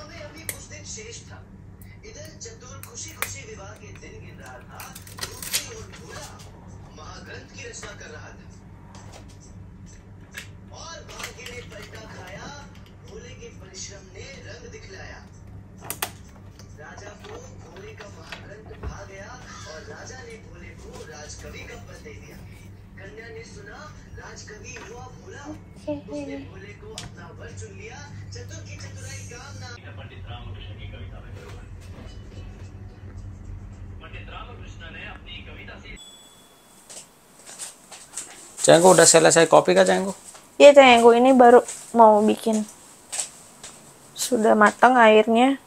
में अभी कुछ दिन शेष था। इधर चतुर खुशी खुशी विवाह के दिन गिन रहा था, दूसरी ओर भोला महाग्रंथ की रचना कर रहा था। और भाग्य ने पलटा खाया, भोले के परिश्रम ने रंग दिखलाया। राजा को भोले का महाग्रंथ भा गया और राजा ने भोले को राजकवि का पद दे दिया। कन्या ने सुना राजकवि हुआ भोला, उसने भोले को अपना वर चुन लिया। चतुर की चतुराई काम ना। पंडित रामकृष्ण की कविता में बरोबर। पंडित रामकृष्ण ने अपनी कविता से Cengku udah selesai kopi kah Cengku? Iya Cengku, ini baru mau bikin. Sudah matang airnya.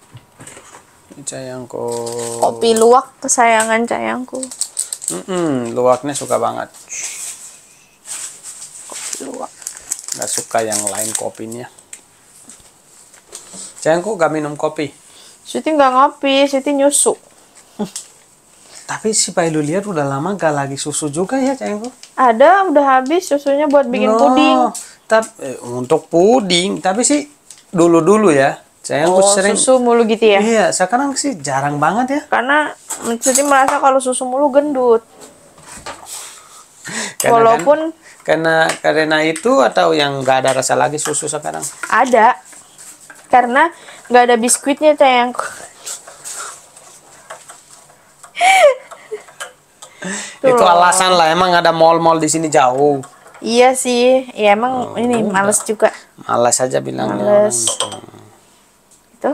Cengku. Kopi luwak kesayangan Cengku. Luwaknya suka banget. Kopi luwak. Gak suka yang lain kopinya. Cengku gak minum kopi. Siti nggak ngopi, Siti nyusu. Tapi si Pailu lihat udah lama gak lagi susu juga ya Cengku. Ada, udah habis susunya buat bikin puding. Tapi untuk puding, tapi sih dulu-dulu ya. Cengku sering susu mulu gitu ya? Iya, sekarang sih jarang banget ya. Karena Siti merasa kalau susu mulu gendut. Karena Walaupun karena itu atau yang nggak ada rasa lagi susu sekarang? ada. Karena nggak ada biskuitnya Cengku. Itu alasan lah, emang ada mall-mall di sini jauh. Iya sih, ya emang ini males juga. Malas aja bilangnya. Males. Itu.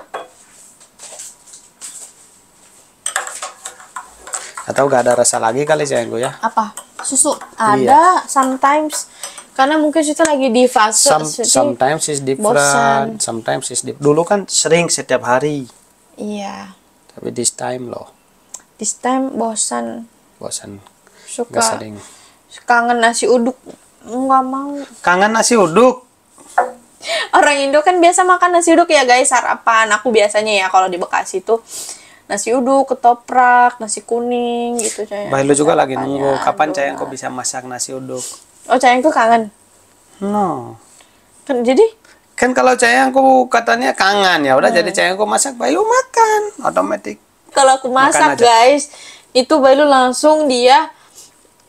Atau gak ada rasa lagi kali Cengku ya? Apa? Susu ada sometimes. Karena mungkin Siti lagi di fase Sometimes is different. bosan. Sometimes is different. Dulu kan sering setiap hari. Iya. Tapi this time loh, This time bosan. bosan. Suka Gak sering. kangen nasi uduk. Nggak mau. Kangen nasi uduk. Orang Indo kan biasa makan nasi uduk ya guys, sarapan. Aku biasanya ya kalau di Bekasi tuh nasi uduk, ketoprak, nasi kuning gitu Cayang. Baik lu juga lagi Sarapannya, nunggu kapan donat. Cayang kok bisa masak nasi uduk. Oh Cayangku kangen. No. Kan jadi Kan kalau Cayangku katanya kangen ya udah jadi Cayangku masak, baik lu makan otomatis. kalau aku Makan masak aja. guys, itu baru langsung dia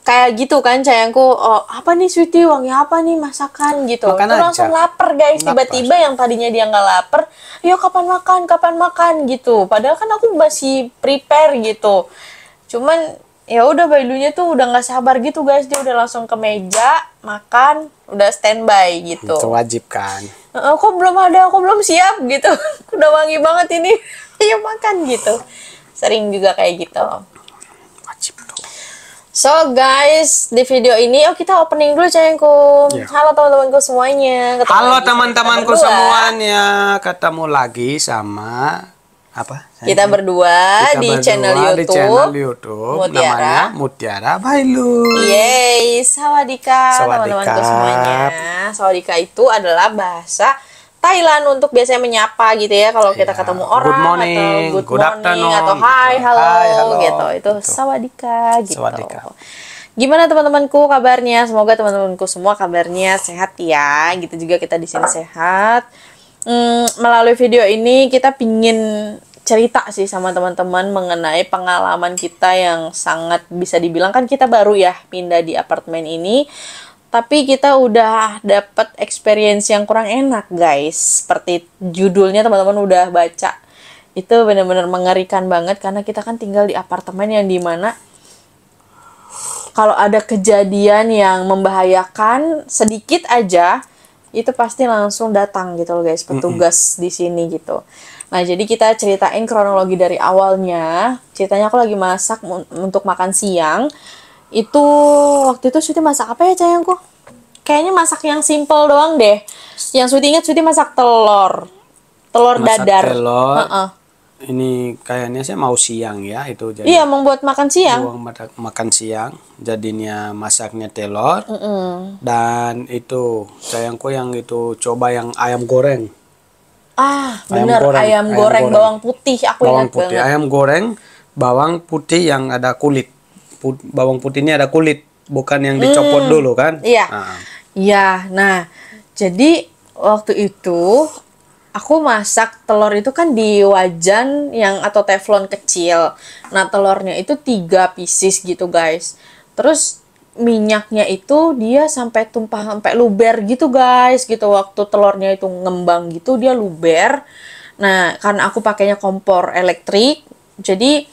kayak gitu kan Cayangku, oh apa nih Sweetie, wangi apa nih masakan gitu. Makan Itu aja. langsung lapar guys, Lapar. tiba-tiba yang tadinya dia nggak lapar, yuk kapan makan gitu. Padahal kan aku masih prepare gitu. Cuman ya udah Bailunya tuh udah nggak sabar gitu guys, dia udah langsung ke meja makan, udah standby gitu. Itu wajib kan. Kok belum ada, kok belum siap gitu. Udah wangi banget ini. Ayo makan gitu. Sering juga kayak gitu. Wajib tuh. So guys, di video ini kita opening dulu Cayangku. Ya. Halo teman-temanku semuanya. Ketemu Halo lagi sama teman-temanku kita berdua. semuanya, ketemu lagi sama apa? Kita berdua Kita di berdua channel di YouTube. channel YouTube Mutiara. namanya Mutiara Bailu. Yeay, sawadika teman-temanku Sawadikap. semuanya. Sawadika itu adalah bahasa Thailand untuk biasanya menyapa gitu ya kalau kita Iya. ketemu orang Good morning, atau good good morning afternoon, atau gitu. hi hello, Hi, hello, gitu. Itu gitu. sawadika gitu. Sawadika. Gimana teman-temanku kabarnya? Semoga teman-temanku semua kabarnya sehat ya. Gitu juga kita di sini sehat. Melalui video ini kita pingin cerita sih sama teman-teman mengenai pengalaman kita yang sangat bisa dibilang kan kita baru ya pindah di apartemen ini. Tapi kita udah dapat experience yang kurang enak guys. Seperti judulnya teman-teman udah baca. Itu benar-benar mengerikan banget karena kita kan tinggal di apartemen yang dimana kalau ada kejadian yang membahayakan sedikit aja itu pasti langsung datang gitu loh guys, petugas di sini gitu. Nah, jadi kita ceritain kronologi dari awalnya. Ceritanya aku lagi masak untuk makan siang. Itu waktu itu Sweetie masak apa ya Cayangku? Kayaknya masak yang simple doang deh. Yang Sweetie ingat Sweetie masak telur Masak dadar. telur. Heeh. Ini kayaknya saya mau siang ya itu jadi. Iya, membuat makan siang. Buang makan siang, jadinya masaknya telur. Dan itu Cayangku yang itu coba yang ayam goreng. Ah, Ayam bener, goreng, ayam ayam goreng goreng. bawang putih. Aku Bawang ingat putih, banget. ayam goreng bawang putih yang ada kulit. Bawang putihnya ada kulit, bukan yang dicopot dulu kan? Iya. Nah, Iya, nah, jadi waktu itu aku masak telur itu kan di wajan yang atau teflon kecil. Nah, telurnya itu 3 pieces gitu, guys. Terus minyaknya itu dia sampai tumpah, sampai luber gitu, guys. Gitu, waktu telurnya itu ngembang gitu, dia luber. Nah, karena aku pakainya kompor elektrik, jadi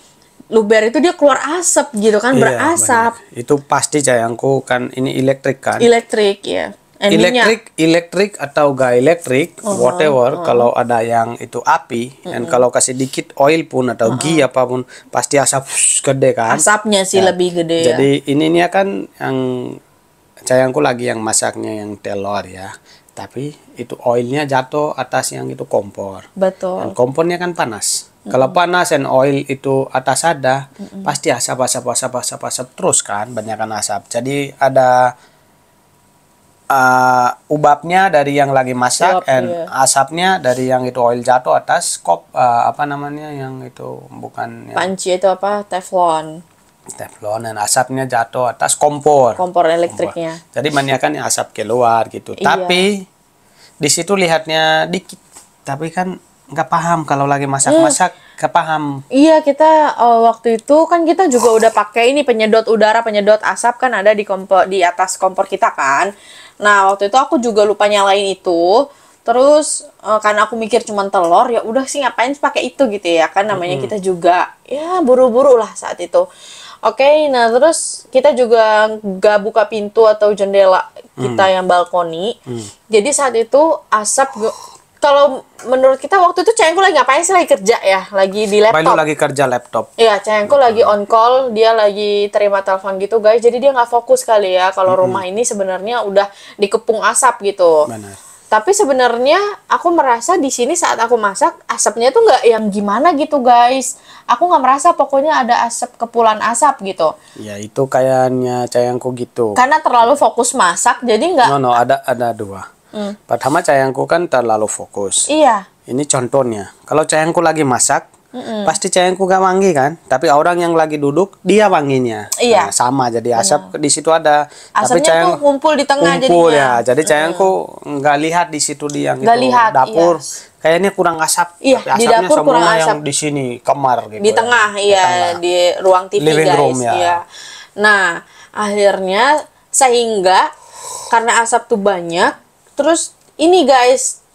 luber itu dia keluar asap gitu kan, Iya, berasap. benar. Itu pasti sayangku kan ini elektrik kan. Elektrik ya. Minyak. Elektrik atau gak elektrik, whatever. Kalau ada yang itu api, dan kalau kasih dikit oil pun atau ghee apapun, pasti asap gede kan. Asapnya sih Ya, lebih gede ya. Jadi ininya kan yang sayangku lagi yang masaknya yang telur ya. Tapi itu oilnya jatuh atas yang itu kompor. Betul. Dan kompornya kan panas. Kalau panas dan oil itu atas ada, pasti asap terus kan, banyakkan asap. Jadi ada ubapnya dari yang lagi masak, Uap, and iya. asapnya dari yang itu oil jatuh atas apa namanya yang itu bukan yang Panci itu apa? Teflon. teflon, dan asapnya jatuh atas kompor. Kompor elektriknya. Jadi banyakkan yang asap keluar gitu. Iya. Tapi di situ lihatnya dikit. Tapi kan nggak paham kalau lagi masak-masak, nggak paham. Iya, kita waktu itu kan kita juga udah pakai ini penyedot udara, penyedot asap kan ada di kompor, di atas kompor kita kan. Nah, waktu itu aku juga lupa nyalain itu. Terus karena aku mikir cuman telur, ya udah sih ngapain pakai itu gitu ya kan, namanya kita juga ya buru-buru lah saat itu. Oke, nah terus kita juga gak buka pintu atau jendela kita yang balkoni. Jadi saat itu kalau menurut kita waktu itu cewekku lagi ngapain sih, lagi kerja ya, lagi di Bayu laptop. lagi kerja laptop. Iya, cewekku lagi on call, dia lagi terima telepon gitu guys. Jadi dia nggak fokus kali ya kalau rumah ini sebenarnya udah dikepung asap gitu. Benar. Tapi sebenarnya aku merasa di sini saat aku masak asapnya tuh nggak yang gimana gitu guys. Aku nggak merasa pokoknya ada asap, kepulan asap gitu. Ya itu kayaknya cayangku gitu. Karena terlalu fokus masak, jadi nggak. No, ada dua. Pertama cayangku kan terlalu fokus. Iya. Ini contohnya. Kalau cayangku lagi masak, pasti cayangku gak wangi kan. Tapi orang yang lagi duduk, dia wanginya. Iya. Nah, sama, jadi asap di situ ada. Tapi Asapnya tuh ngumpul di tengah kumpul jadinya. ya. Jadi cayangku nggak lihat di situ di yang Nggak itu lihat, dapur. iya. Kayaknya kurang asap. Iya, tapi di asapnya dapur semua kurang yang asap. di sini kamar gitu. Di ya. tengah, iya, tengah. di ruang TV Living guys. room, ya. Iya. Nah, akhirnya sehingga karena asap tuh banyak, terus ini guys,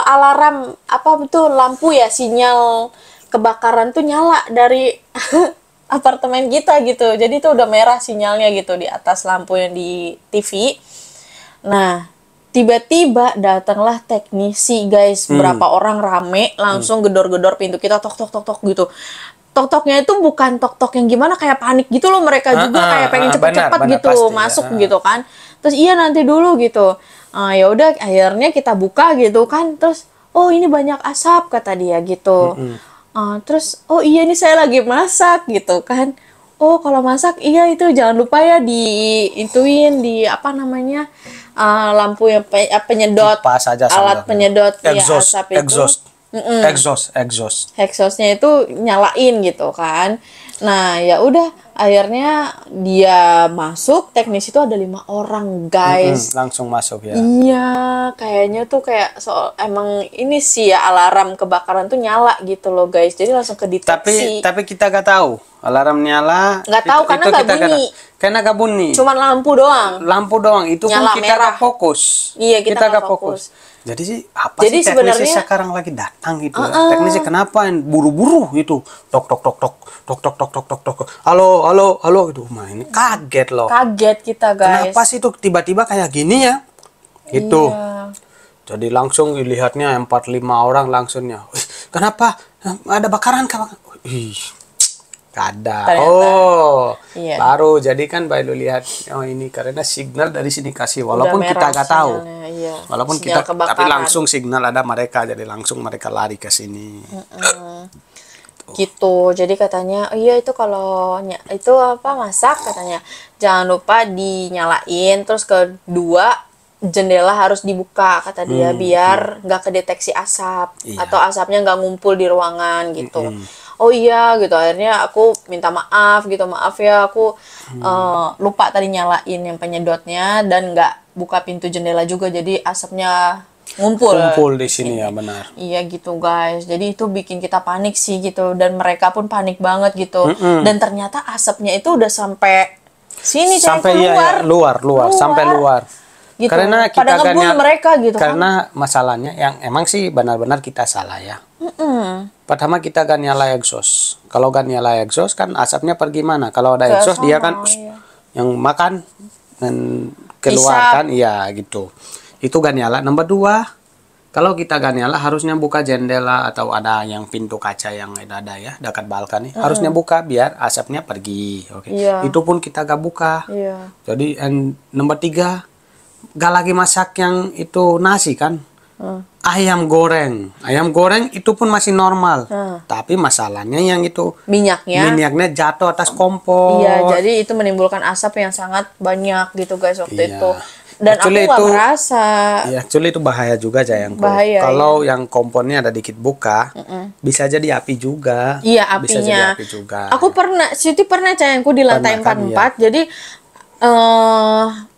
alarm apa betul lampu ya, sinyal kebakaran tuh nyala dari apartemen kita gitu. Jadi tuh udah merah sinyalnya gitu di atas lampu yang di TV. Nah, tiba-tiba datanglah teknisi guys, berapa orang rame langsung gedor-gedor pintu kita, tok tok tok tok gitu. Tok-toknya itu bukan tok-tok yang gimana kayak panik gitu loh, mereka juga kayak pengen cepet-cepet benar, gitu pasti, masuk ya. gitu kan. Terus iya nanti dulu gitu. Ya udah akhirnya kita buka gitu kan. Terus oh ini banyak asap kata dia gitu. Terus oh iya ini saya lagi masak gitu kan. Oh kalau masak iya itu jangan lupa ya diintuin di apa namanya lampu yang penyedot Kipas aja alat sambil. penyedot ya, Exhaust, asap itu. exhaust. Exhaustnya itu nyalain gitu kan. Nah ya udah akhirnya dia masuk, teknis itu ada 5 orang guys. Langsung masuk ya. Iya, kayaknya tuh kayak emang ini sih ya alarm kebakaran tuh nyala gitu loh guys. Jadi langsung kedeteksi. Tapi kita gak tahu alarm nyala. Nggak tahu karena nggak bunyi. Karena gak bunyi. Cuman lampu doang. Lampu doang. Itu Nyala pun kita merah. gak fokus. Iya, kita nggak gak fokus. Jadi sih apa Jadi sih teknisi sebenarnya- sekarang lagi datang gitu ya? Teknisi kenapa buru-buru gitu? Tok tok tok tok tok tok tok tok tok tok. Halo gitu. Nah, ini kaget loh. Kaget kita guys. Kenapa sih tuh tiba-tiba kayak gini ya? Gitu. Iya. Jadi langsung dilihatnya 4-5 orang langsungnya. Kenapa? Ada bakaran kah? Ih, ada. Ternyata. Oh, Iya. baru jadi kan Bayu lihat. Oh ini karena signal dari sini kasih. Walaupun Udah kita merah nggak tahu. sinyalnya, iya. Walaupun Sinyal kita kebakaran. tapi langsung signal ada mereka. Jadi langsung mereka lari ke sini. Gitu. Jadi katanya, oh iya itu kalau itu apa masak katanya jangan lupa dinyalain. Terus kedua jendela harus dibuka kata dia biar nggak kedeteksi asap Iya. atau asapnya nggak ngumpul di ruangan gitu. Oh iya gitu, akhirnya aku minta maaf gitu, maaf ya aku lupa tadi nyalain yang penyedotnya dan nggak buka pintu jendela juga, jadi asapnya kumpul di sini ya, benar. Iya gitu guys, jadi itu bikin kita panik sih gitu, dan mereka pun panik banget gitu. Dan ternyata asapnya itu udah sampai sini, sampai luar sampai luar gitu. Karena kita pada ngebul mereka gitu karena masalahnya yang emang sih benar-benar kita salah ya. Pertama kita gak nyala exhaust. Kalau gak nyala exhaust kan asapnya pergi mana? Kalau ada exhaust dia kan yang makan dan keluarkan, iya gitu. Itu gak nyala. Nomor 2, kalau kita gak nyala harusnya buka jendela atau ada yang pintu kaca yang ada ya dekat balkon nih. Harusnya buka biar asapnya pergi. Oke. Itu pun kita gak buka. Jadi nomor 3, gak lagi masak yang itu nasi kan. Ayam goreng itu pun masih normal. Tapi masalahnya yang itu minyaknya jatuh atas kompor. Iya, jadi itu menimbulkan asap yang sangat banyak gitu guys waktu itu. Dan actually aku nggak merasa. Iya, actually itu bahaya juga Jayangku. Kalau yang kompornya ada dikit buka, bisa jadi api juga. Iya, apinya. Bisa jadi api juga. Aku Siti pernah Jayangku di lantai 44. Jadi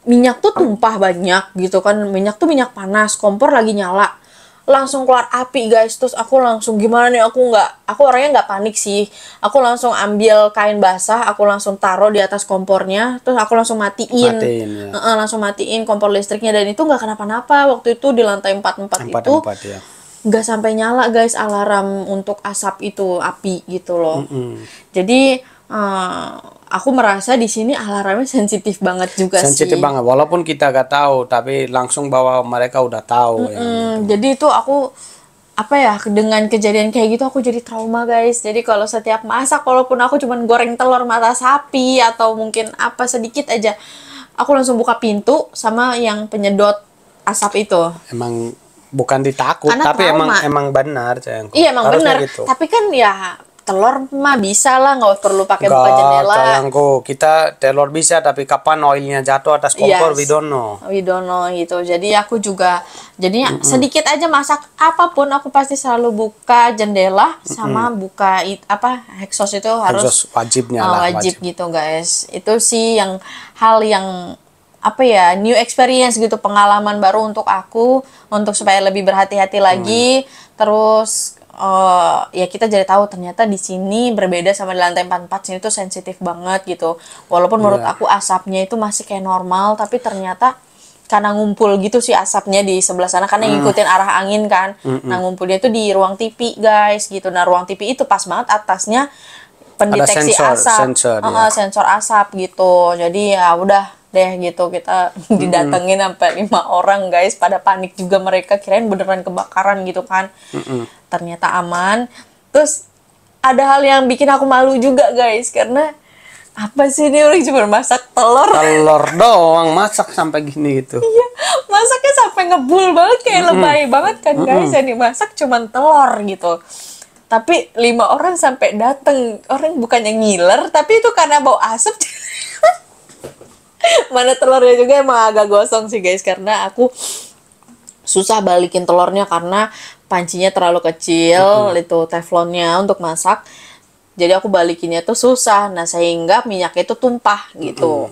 minyak tuh tumpah banyak gitu kan. Minyak tuh minyak panas, kompor lagi nyala. Langsung keluar api guys, terus aku langsung gimana nih, aku orangnya nggak panik sih, aku langsung ambil kain basah, aku langsung taruh di atas kompornya, terus aku langsung matiin ya. Langsung matiin kompor listriknya, dan itu nggak kenapa-napa. Waktu itu di lantai 44 itu ya. Nggak sampai nyala guys alarm untuk asap itu, api gitu loh. Jadi aku merasa di sini alarmnya sensitif banget juga sih. Sensitif banget, walaupun kita gak tahu, tapi langsung bahwa mereka udah tahu. Jadi itu aku dengan kejadian kayak gitu aku jadi trauma guys. Jadi kalau setiap masak, walaupun aku cuman goreng telur mata sapi atau mungkin apa sedikit aja, aku langsung buka pintu sama yang penyedot asap itu. Emang bukan ditakut, tapi emang benar Jayangku. Iya emang benar. Gitu. Tapi kan ya telur mah bisa lah, nggak perlu pakai buka jendela. Sayangku, kita telur bisa, tapi kapan oilnya jatuh atas kompor, we don't know gitu. Jadi aku juga, jadinya sedikit aja masak apapun, aku pasti selalu buka jendela sama buka exhaust itu harus wajib gitu guys. Itu sih yang hal yang new experience gitu, pengalaman baru untuk aku, untuk supaya lebih berhati-hati lagi. Terus ya kita jadi tahu ternyata di sini berbeda sama di lantai 44. Sini tuh sensitif banget gitu. Walaupun menurut aku asapnya itu masih kayak normal, tapi ternyata karena ngumpul gitu sih asapnya di sebelah sana, karena ngikutin arah angin kan. Nah ngumpulnya itu di ruang TV guys gitu. Nah ruang TV itu pas banget atasnya pendeteksi asap, sensor asap gitu. Jadi ya udah deh gitu, kita didatengin sampai 5 orang guys, pada panik juga mereka, kirain beneran kebakaran gitu kan. Ternyata aman. Terus ada hal yang bikin aku malu juga guys, karena apa sih ini orang cuma masak telur doang, masak sampai gini gitu. Iya, masaknya sampai ngebul banget, kayak lebay banget kan guys. Yang dimasak cuma telur gitu, tapi 5 orang sampai dateng. Orang bukannya ngiler, tapi itu karena bau asap. Mana telurnya juga emang agak gosong sih guys, karena aku susah balikin telurnya karena pancinya terlalu kecil, itu teflonnya untuk masak. Jadi aku balikinnya tuh susah, nah sehingga minyaknya itu tumpah gitu.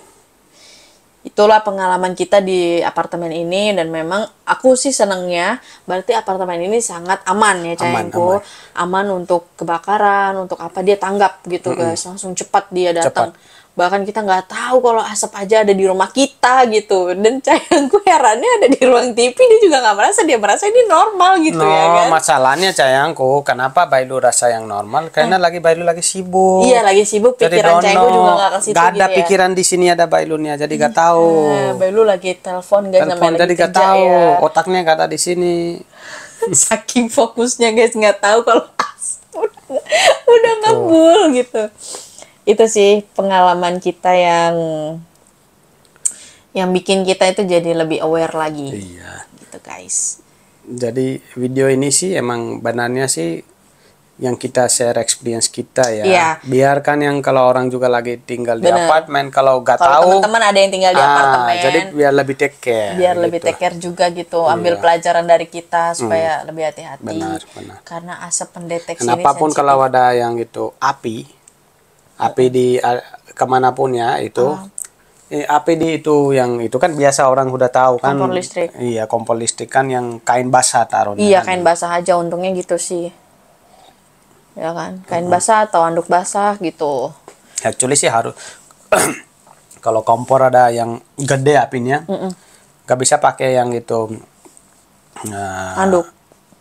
Itulah pengalaman kita di apartemen ini, dan memang aku sih senengnya berarti apartemen ini sangat aman ya Cayangku. Aman untuk kebakaran, untuk apa, dia tanggap gitu guys, langsung cepat dia datang. Bahkan kita nggak tahu kalau asap aja ada di rumah kita gitu. Dan Cayangku herannya ada di ruang TV, dia juga nggak merasa, dia merasa ini normal gitu ya kan. Masalahnya Cayangku, kenapa Bailu rasa yang normal? Karena Bailu lagi sibuk. Iya lagi sibuk, pikiran Cayangku juga nggak ke situ. Gak ada gitu pikiran di sini ada Bailunya, jadi nggak tahu. Bailu lagi telepon guys, namanya jadi nggak tahu. Ya. Otaknya nggak ada di sini. Saking fokusnya guys, nggak tahu kalau asap udah ngebul gitu. Itu sih pengalaman kita yang bikin kita itu jadi lebih aware lagi. Iya. Gitu guys. Jadi video ini sih emang benarnya sih yang kita share experience kita ya. Iya. Biarkan yang kalau orang juga lagi tinggal di apartemen, kalau nggak tahu. Teman-teman ada yang tinggal di apartemen. Jadi biar lebih take care. Biar lebih take care juga gitu. Ambil pelajaran dari kita supaya lebih hati-hati. Benar. Karena asap pendeteksi ini sensitif. Apapun kalau ada yang itu api di kemanapun ya itu APD itu yang itu kan biasa orang udah tahu kan. Kompor listrik. Iya, kompor listrik kan yang kain basah taruhnya. Iya, kan. kain basah aja untungnya gitu sih. Ya kan, kain basah atau anduk basah gitu. Actually sih harus kalau kompor ada yang gede apinya, nggak bisa pakai yang itu Anduk.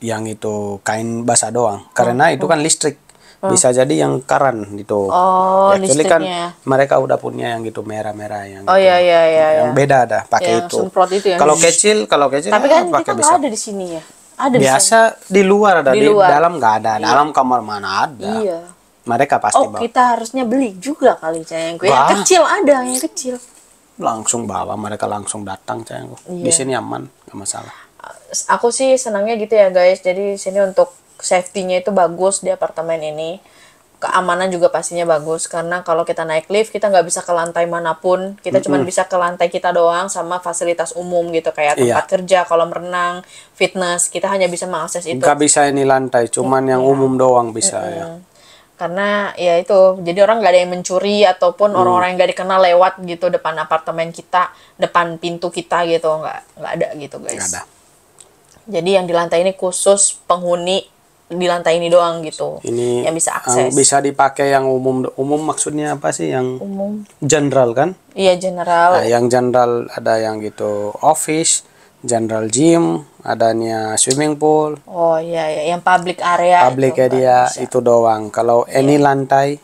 yang itu kain basah doang, karena itu kan listrik. Bisa jadi yang karan gitu. Oh, Actually kan listriknya. mereka udah punya yang gitu merah-merah yang Oh gitu. iya iya iya. Yang beda ada pakai Yang itu. semprot itu yang Kalau kecil Tapi ya kan pakai kita bisa. nggak ada di sini ya. Ada di sana. Biasa di luar ada, Di di luar. dalam nggak ada. Dalam kamar mana ada. Iya. Mereka pasti Oh, bawa. kita harusnya beli juga kali sayangku. Yang Wah. kecil ada, yang kecil. Langsung bawa, mereka langsung datang sayangku. Iya. Di sini aman, nggak masalah. Aku sih senangnya gitu ya guys. Jadi sini untuk safety-nya itu bagus di apartemen ini. Keamanan juga pastinya bagus karena kalau kita naik lift kita nggak bisa ke lantai manapun, kita cuma bisa ke lantai kita doang sama fasilitas umum gitu kayak tempat kerja, kolam renang, fitness, kita hanya bisa mengakses itu. Nggak bisa ini lantai, cuman yang umum doang bisa ya. Karena ya itu, jadi orang nggak ada yang mencuri ataupun orang-orang yang nggak dikenal lewat gitu depan apartemen kita, depan pintu kita gitu, nggak ada gitu guys. Nggak ada. Jadi yang di lantai ini khusus penghuni di lantai ini doang gitu, Ini yang bisa akses. bisa dipakai yang umum. Umum maksudnya apa sih? Yang Umum. general kan? Iya general. Nah, yang general ada yang gitu office, general gym, adanya swimming pool, Oh iya ya, yang public area. public itu area nggak bisa. itu doang. Kalau any lantai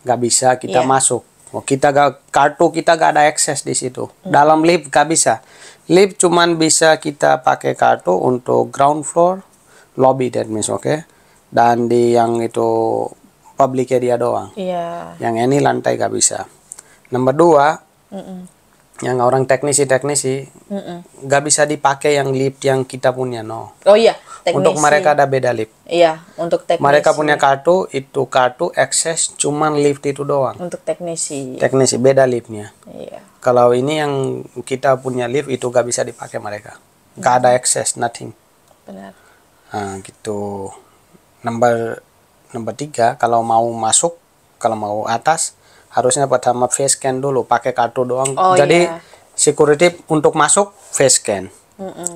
nggak bisa kita Iya. masuk. Oh, kita kartu kita gak ada akses di situ. Dalam lift nggak bisa. Lift cuman bisa kita pakai kartu untuk ground floor, lobby that means okay. Dan di yang itu public area doang. Iya. Yang ini lantai gak bisa. Nomor 2, yang orang teknisi gak bisa dipakai yang lift yang kita punya, no. Oh iya, teknisi. Untuk mereka ada beda lift. Iya, untuk teknisi. Mereka punya kartu, itu kartu akses cuman lift itu doang. Untuk teknisi. Teknisi beda liftnya. Iya. Kalau ini yang kita punya lift itu gak bisa dipakai mereka. Gak ada akses, nothing. Benar. Nah, gitu. Nomor 3, kalau mau masuk, kalau mau atas, harusnya pertama face scan dulu, pakai kartu doang. Oh, Jadi iya. security untuk masuk face scan.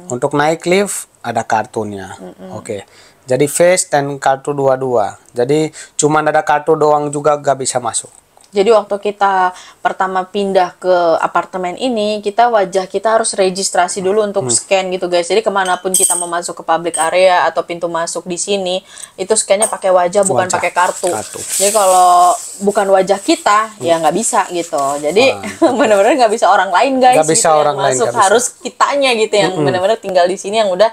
Untuk naik lift ada kartunya. Oke. Jadi face dan kartu dua-dua. Jadi cuman ada kartu doang juga gak bisa masuk. Jadi waktu kita pertama pindah ke apartemen ini, wajah kita harus registrasi dulu untuk scan gitu guys. Jadi kemanapun kita mau masuk ke public area atau pintu masuk di sini, itu scannya pakai wajah bukan pakai kartu. Jadi kalau bukan wajah kita, ya nggak bisa gitu. Jadi benar-benar nggak bisa orang lain guys. Nggak bisa gitu, orang yang lain, masuk nggak bisa. harus kitanya gitu yang benar-benar tinggal di sini yang udah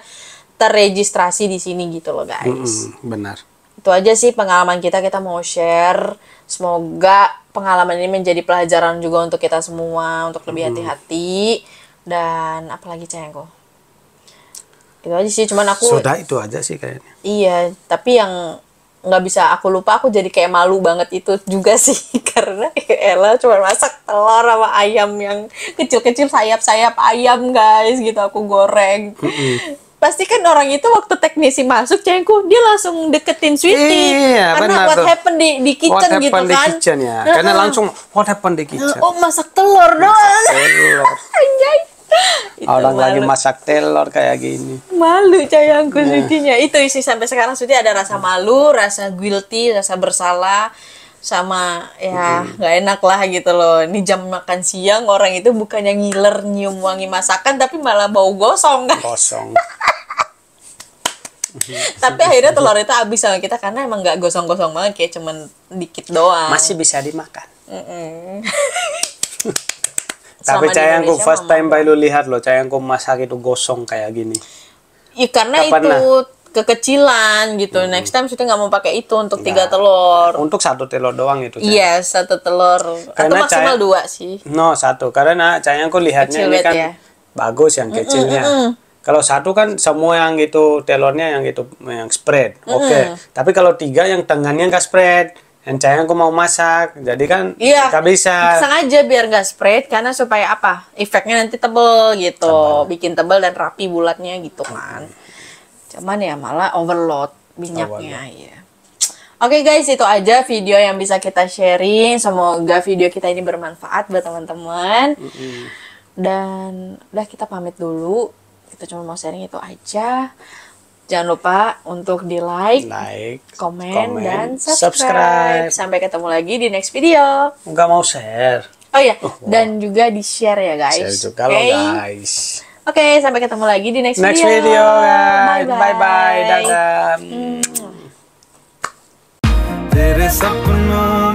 terregistrasi di sini gitu loh guys. Benar. Itu aja sih pengalaman kita mau share. Semoga pengalaman ini menjadi pelajaran juga untuk kita semua untuk lebih hati-hati. Dan apalagi sayangku, itu aja sih. Cuman aku Sudah itu aja sih kayaknya. iya, tapi yang nggak bisa aku lupa, aku jadi kayak malu banget itu juga sih karena Ella cuma masak telur sama ayam yang kecil-kecil, sayap-sayap ayam guys gitu aku goreng. Pasti kan orang itu waktu teknisi masuk cengku dia langsung deketin Sweetie Iya, karena benar what tuh. happened di kitchen What gitu happened di kan. kitchen ya? Karena langsung what happened di kitchen. Oh masak telur doang. Telur. Anjay. Itu Orang lagi malu. masak telur kayak gini. Malu sayangku Sweetie-nya. Itu sih sampai sekarang Sweetie ada rasa malu, rasa guilty, rasa bersalah, sama ya nggak enak lah gitu loh. Ini jam makan siang orang itu bukannya ngiler nyium wangi masakan tapi malah bau gosong kan. Kosong. Tapi akhirnya telur itu habis sama kita karena emang nggak gosong-gosong banget, kayak cuman dikit doang. Masih bisa dimakan. Selama Tapi di sayangku Indonesia first mama. time baru lihat loh, sayangku masak itu gosong kayak gini. Ya karena Nggak pernah. itu kekecilan gitu. Next time Sweetie nggak mau pakai itu untuk 3 telur. Untuk 1 telur doang itu. Iya, 1 telur. Atau Karena maksimal 2 sih. No, 1. Karena sayangku lihatnya Kecil ini banget kan ya. bagus yang kecilnya. Kalau 1 kan semua yang gitu telurnya yang gitu yang spread. Oke. Tapi kalau 3 yang tengahnya nggak spread. Yang sayangku mau masak, jadi kan Iya. nggak bisa. Sengaja biar nggak spread karena supaya apa? Efeknya nanti tebel gitu. Bikin tebel dan rapi bulatnya gitu kan. Cuman ya malah overload minyaknya ya. Oke guys, itu aja video yang bisa kita sharing. Semoga video kita ini bermanfaat buat teman-teman. Dan udah, kita pamit dulu. Kita cuma mau sharing itu aja. Jangan lupa untuk di-like, komen, dan subscribe. Sampai ketemu lagi di next video. Nggak mau share. Oh ya, dan juga di-share ya guys. Share juga loh guys. Oke, sampai ketemu lagi di next Next video. video guys. Bye-bye. Bye-bye. Dadah. तेरे सपनों